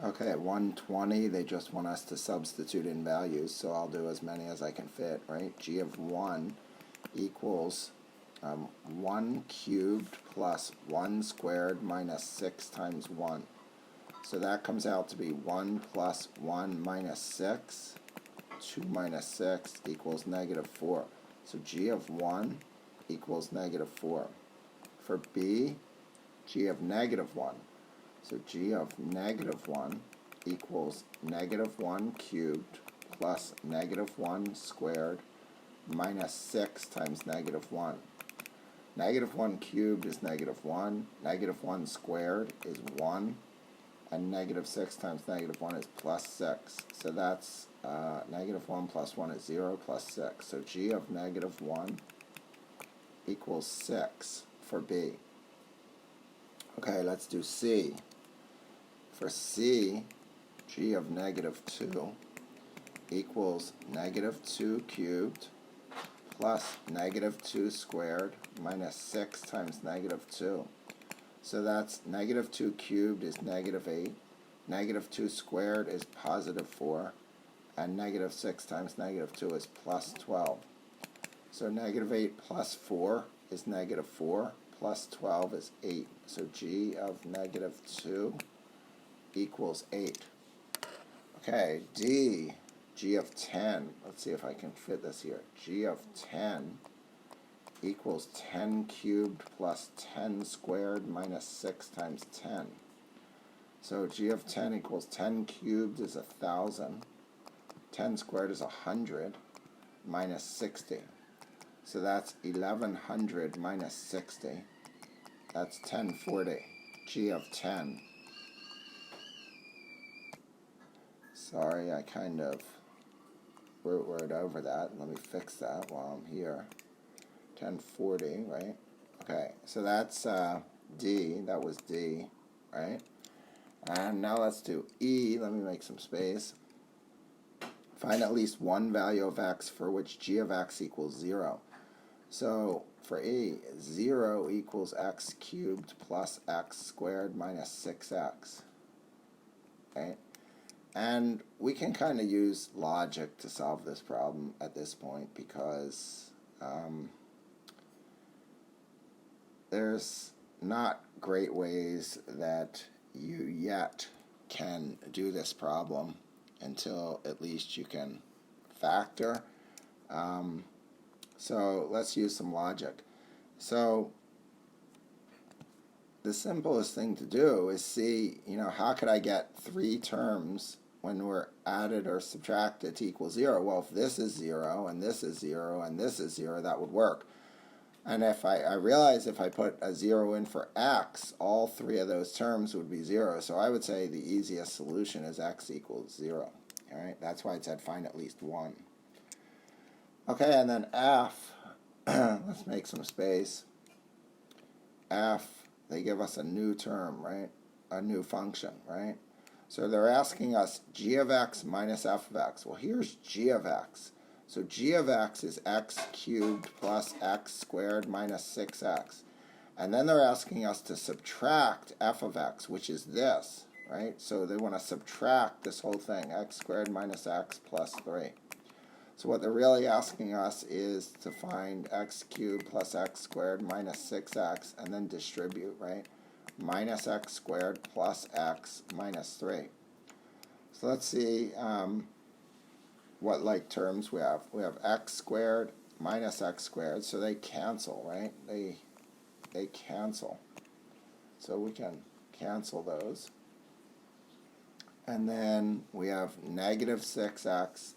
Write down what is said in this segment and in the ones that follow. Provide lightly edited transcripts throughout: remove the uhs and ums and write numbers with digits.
Okay, 120, they just want us to substitute in values, so I'll do as many as I can fit, right? G of 1 equals 1 cubed plus 1 squared minus 6 times 1. So that comes out to be 1 plus 1 minus 6. 2 minus 6 equals negative 4. So G of 1 equals negative 4. For B, G of negative 1. So G of negative 1 equals negative 1 cubed plus negative 1 squared minus 6 times negative 1. Negative 1 cubed is negative 1. Negative 1 squared is 1. And negative 6 times negative 1 is plus 6. So that's negative 1 plus 1 is 0 plus 6. So G of negative 1 equals 6 for B. Okay, let's do C. For C, G of negative 2 equals negative 2 cubed plus negative 2 squared minus 6 times negative 2. So that's negative 2 cubed is negative 8, negative 2 squared is positive 4, and negative 6 times negative 2 is plus 12. So negative 8 plus 4 is negative 4, plus 12 is 8. So G of negative 2 equals 8. Okay, D, G of 10. Let's see if I can fit this here. G of 10 equals 10 cubed plus 10 squared minus 6 times 10. So G of 10 equals 10 cubed is 1,000. 10 squared is 100 minus 60. So that's 1,100 minus 60. That's 1040. G of 10. Sorry, I kind of wrote over that. Let me fix that while I'm here. 1040, right? Okay, so that's D. That was D, right? And now let's do E. Let me make some space. Find at least one value of x for which G of x equals 0. So for E, 0 equals x cubed plus x squared minus 6x, right? And we can kind of use logic to solve this problem at this point because there's not great ways that you yet can do this problem until at least you can factor. So let's use some logic. So the simplest thing to do is see, how could I get 3 terms when we're added or subtracted to equal 0? Well, if this is 0, and this is 0, and this is 0, that would work. And if I realize if I put a 0 in for x, all 3 of those terms would be 0. So I would say the easiest solution is x equals 0. All right, that's why it said find at least 1. Okay, and then F, let's make some space. F, they give us a new term, right? A new function, right? So they're asking us G of x minus f of x. Well, here's G of x. So G of x is x cubed plus x squared minus 6x. And then they're asking us to subtract f of x, which is this, right? So they want to subtract this whole thing, x squared minus x plus 3. So what they're really asking us is to find x cubed plus x squared minus 6x and then distribute, right? Minus x squared plus x minus 3. So let's see what like terms we have. We have x squared minus x squared, so they cancel, right? They cancel. So we can cancel those. And then we have negative 6x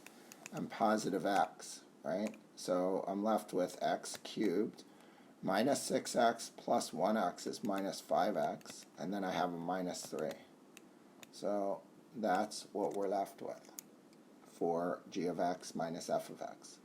and positive x, right? So I'm left with x cubed minus 6x plus 1x is minus 5x, and then I have a minus 3. So that's what we're left with for G of x minus f of x.